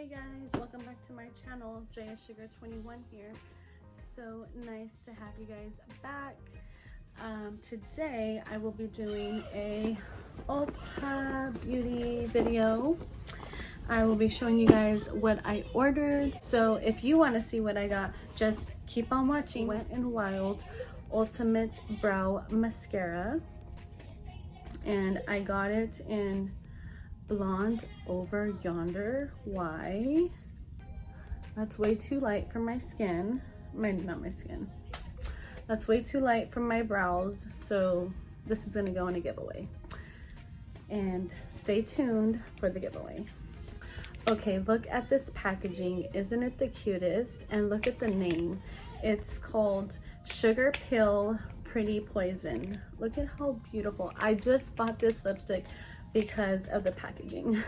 Hey guys, welcome back to my channel. JSugar21 here. So nice to have you guys back. Today I will be doing a Ulta beauty video. I will be showing you guys what I ordered. So if you want to see what I got, just keep on watching. Wet n Wild Ultimate Brow Mascara, and I got it in Blonde Over Yonder. Why? That's way too light for my skin. Not my skin. That's way too light for my brows, so this is gonna go in a giveaway. And stay tuned for the giveaway. Okay, look at this packaging. Isn't it the cutest? And look at the name. It's called Sugar Pill Pretty Poison. Look at how beautiful. I just bought this lipstick because of the packaging.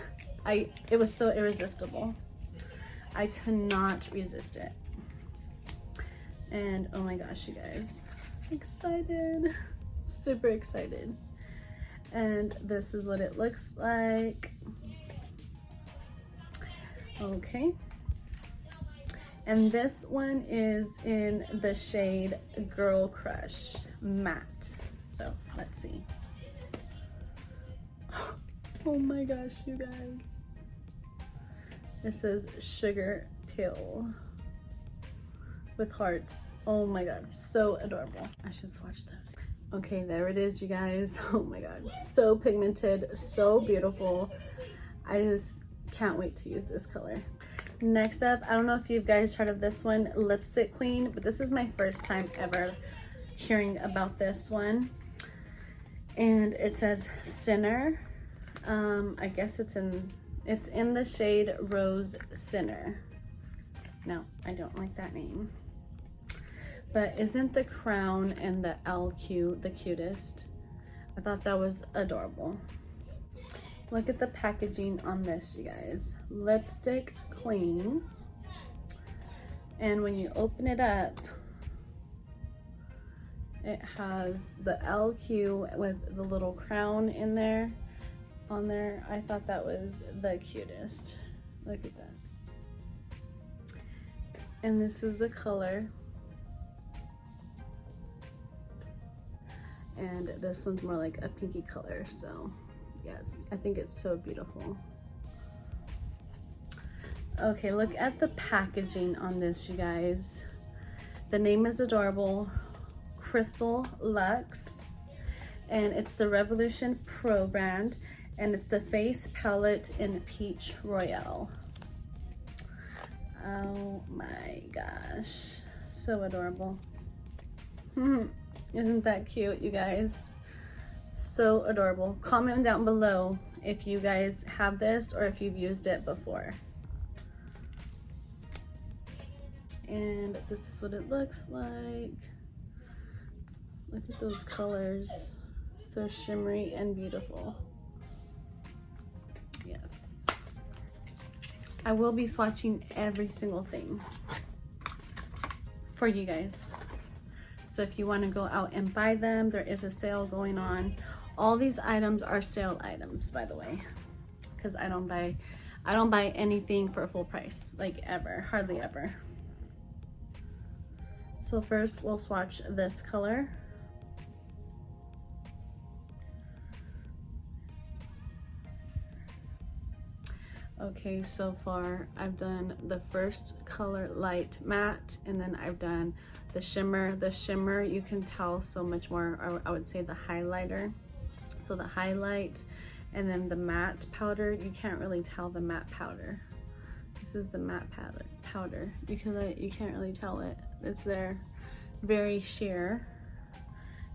It was so irresistible. I could not resist it. And oh my gosh, you guys, excited, super excited. And this is what it looks like. Okay. And this one is in the shade Girl Crush Matte. So let's see. Oh my gosh, you guys. This is Sugar Pill with hearts. Oh my god, so adorable. I should swatch those. Okay, there it is, you guys. Oh my god, so pigmented, so beautiful. I just can't wait to use this color. Next up, I don't know if you guys heard of this one, Lipstick Queen, but this is my first time ever hearing about this one. And it says Sinner. I guess it's in the shade Rose Sinner. No, I don't like that name. But isn't the crown and the LQ the cutest? I thought that was adorable. Look at the packaging on this, you guys. Lipstick Queen. And when you open it up, it has the LQ with the little crown in there. On there, I thought that was the cutest. Look at that. And this is the color. And this one's more like a pinky color, so yes, I think it's so beautiful. Okay, look at the packaging on this, you guys. The name is adorable. Crystal Lux, and it's the Revolution Pro brand, and it's the face palette in Peach Royale. Oh my gosh, so adorable. Isn't that cute, you guys? So adorable. Comment down below if you guys have this or if you've used it before. And this is what it looks like. Look at those colors, so shimmery and beautiful. Yes, I will be swatching every single thing for you guys. So if you want to go out and buy them, there is a sale going on. All these items are sale items, by the way, because I don't buy anything for a full price, like ever, hardly ever. So first we'll swatch this color. Okay, so far I've done the first color, light matte, and then I've done the shimmer. The shimmer, you can tell so much more, or I would say the highlighter. So the highlight, and then the matte powder, you can't really tell the matte powder. This is the matte powder. You can't really tell it. It's there, very sheer.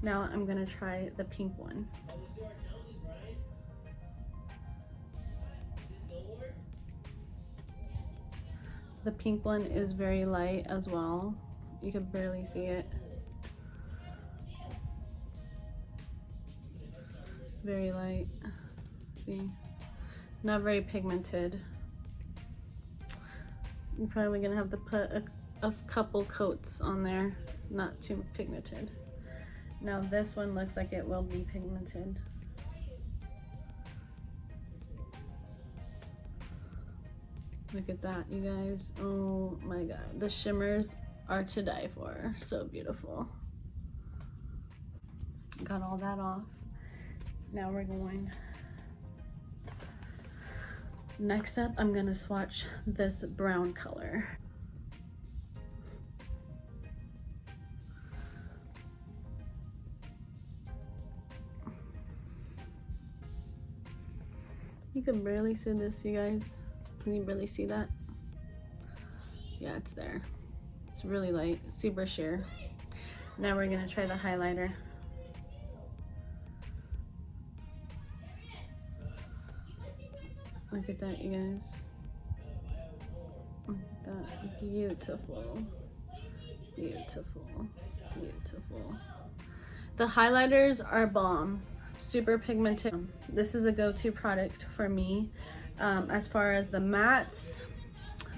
Now I'm gonna try the pink one. The pink one is very light as well. You can barely see it. Very light. See? Not very pigmented. I'm probably gonna have to put a couple coats on there. Not too pigmented. Now this one looks like it will be pigmented. Look at that, you guys. Oh my god. The shimmers are to die for. So beautiful. Got all that off. Now we're going. Next up, I'm gonna swatch this brown color. You can barely see this, you guys. Can you really see that? Yeah, it's there. It's really light, super sheer. Now we're gonna try the highlighter. Look at that, you guys. Look at that. Beautiful. Beautiful. Beautiful. The highlighters are bomb. Super pigmented. This is a go-to product for me. As far as the mattes,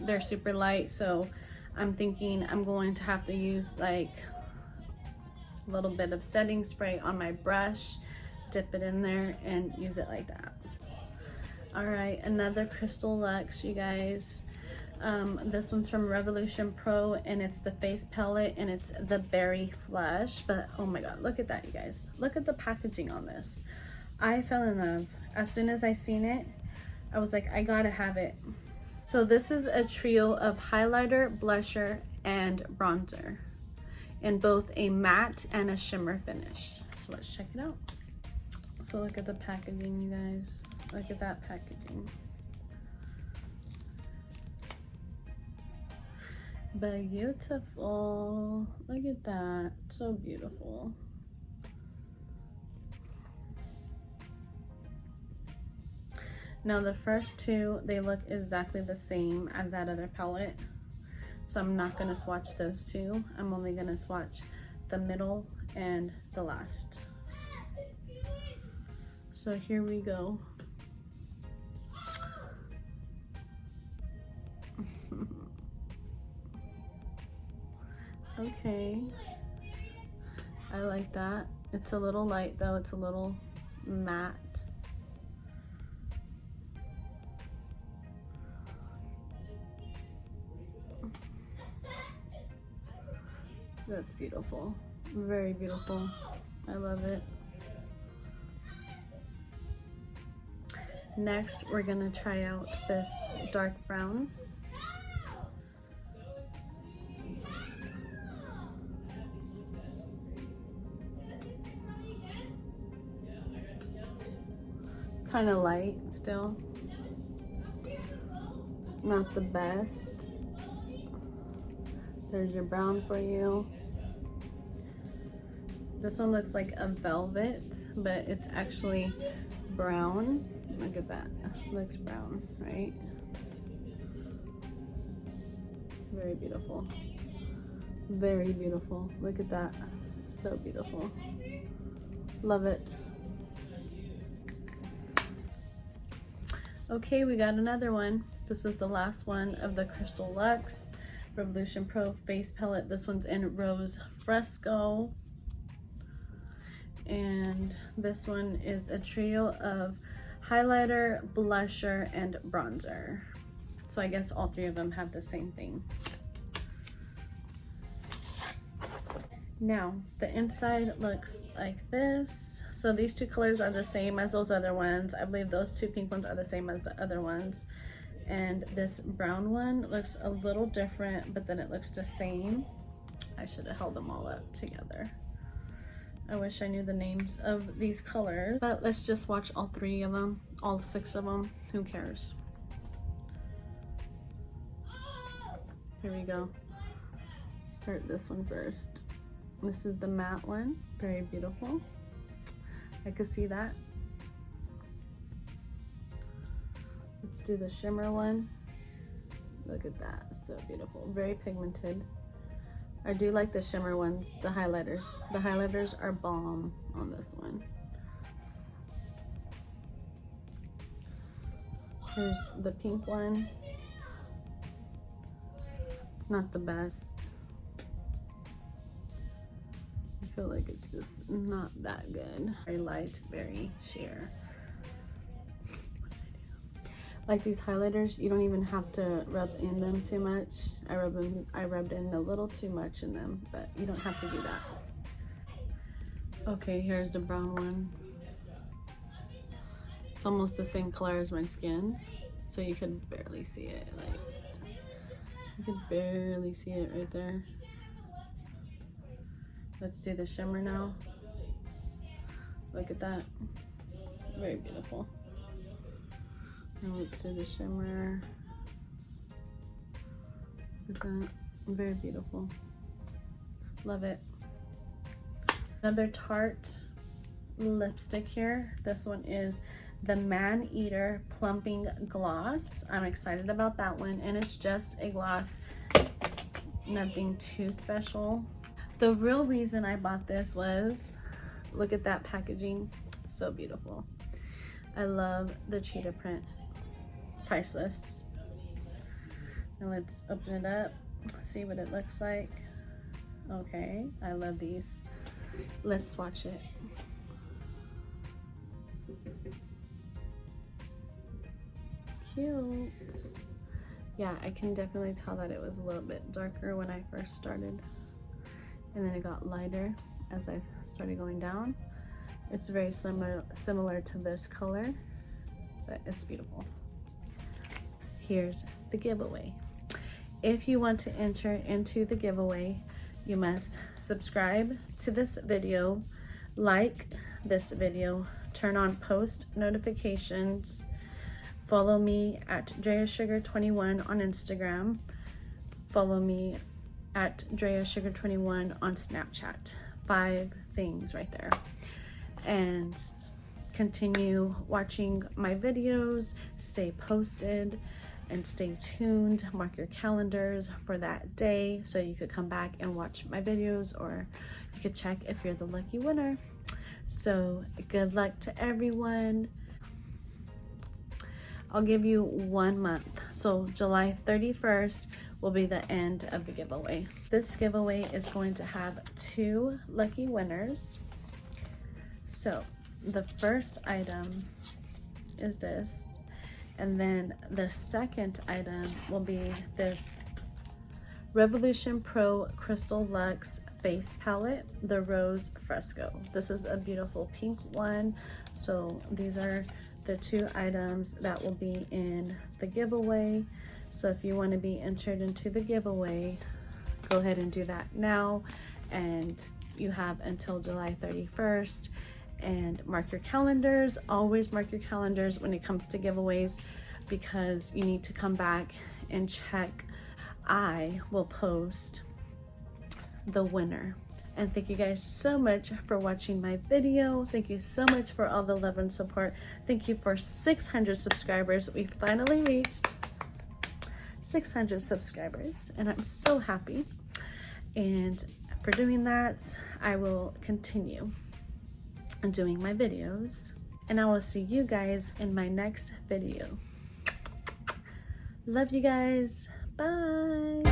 they're super light, so I'm thinking I'm going to have to use like a little bit of setting spray on my brush, dip it in there, and use it like that. All right, another Crystal Lux, you guys. This one's from Revolution Pro, and it's the face palette, and it's the Berry Flush. But oh my god, look at that, you guys. Look at the packaging on this. I fell in love. As soon as I seen it, I was like, I gotta have it. So this is a trio of highlighter, blusher, and bronzer in both a matte and a shimmer finish. So let's check it out. So look at the packaging, you guys. Look at that packaging. Beautiful. Look at that. So beautiful. Now the first two, they look exactly the same as that other palette. So I'm not gonna swatch those two. I'm only gonna swatch the middle and the last. So here we go. Okay, I like that. It's a little light though, it's a little matte. That's beautiful, very beautiful. I love it. Next, we're gonna try out this dark brown. Kind of light still. Not the best. There's your brown for you. This one looks like a velvet, but it's actually brown. Look at that. It looks brown, right? Very beautiful. Very beautiful. Look at that. So beautiful. Love it. Okay, we got another one. This is the last one of the Crystal Lux Revolution Pro Face Palette. This one's in Rose Fresco. And this one is a trio of highlighter, blusher, and bronzer. So I guess all three of them have the same thing. Now, the inside looks like this. So these two colors are the same as those other ones. I believe those two pink ones are the same as the other ones. And this brown one looks a little different, but then it looks the same. I should have held them all up together. I wish I knew the names of these colors, but let's just watch all three of them, all six of them. Who cares? Here we go. Start this one first. This is the matte one, very beautiful. I could see that. Let's do the shimmer one. Look at that, so beautiful, very pigmented. I do like the shimmer ones, the highlighters. The highlighters are bomb on this one. Here's the pink one. It's not the best. I feel like it's just not that good. Very light, very sheer. Like these highlighters, you don't even have to rub in them too much. I rubbed in a little too much in them, but you don't have to do that. Okay, here's the brown one. It's almost the same color as my skin, so you could barely see it. Like, you could barely see it right there. Let's do the shimmer now. Look at that. Very beautiful. Now let's do the shimmer. Look at that. Very beautiful. Love it. Another Tarte lipstick here. This one is the Maneater Plumping Gloss. I'm excited about that one, and it's just a gloss. Nothing too special. The real reason I bought this was, look at that packaging. So beautiful. I love the cheetah print. Priceless. Now let's open it up, see what it looks like. Okay, I love these. Let's swatch it. Cute. Yeah, I can definitely tell that it was a little bit darker when I first started, and then it got lighter as I started going down. It's very similar to this color, but it's beautiful. Here's the giveaway. If you want to enter into the giveaway, you must subscribe to this video, like this video, turn on post notifications, follow me at DreaSugar21 on Instagram, follow me at DreaSugar21 on Snapchat. 5 things right there. And continue watching my videos, stay posted, and stay tuned. Mark your calendars for that day so you could come back and watch my videos, or you could check if you're the lucky winner. So good luck to everyone. I'll give you 1 month. So July 31st will be the end of the giveaway. This giveaway is going to have 2 lucky winners. So the first item is this, and then the second item will be this Revolution Pro Crystal Luxe Face Palette, the Rose Fresco. This is a beautiful pink one. So these are the 2 items that will be in the giveaway. So if you want to be entered into the giveaway, go ahead and do that now, and you have until July 31st. And mark your calendars. Always mark your calendars when it comes to giveaways, because you need to come back and check. I will post the winner. And thank you guys so much for watching my video. Thank you so much for all the love and support. Thank you for 600 subscribers. We finally reached 600 subscribers, and I'm so happy. And for doing that, I will continue doing my videos, and I will see you guys in my next video. Love you guys. Bye.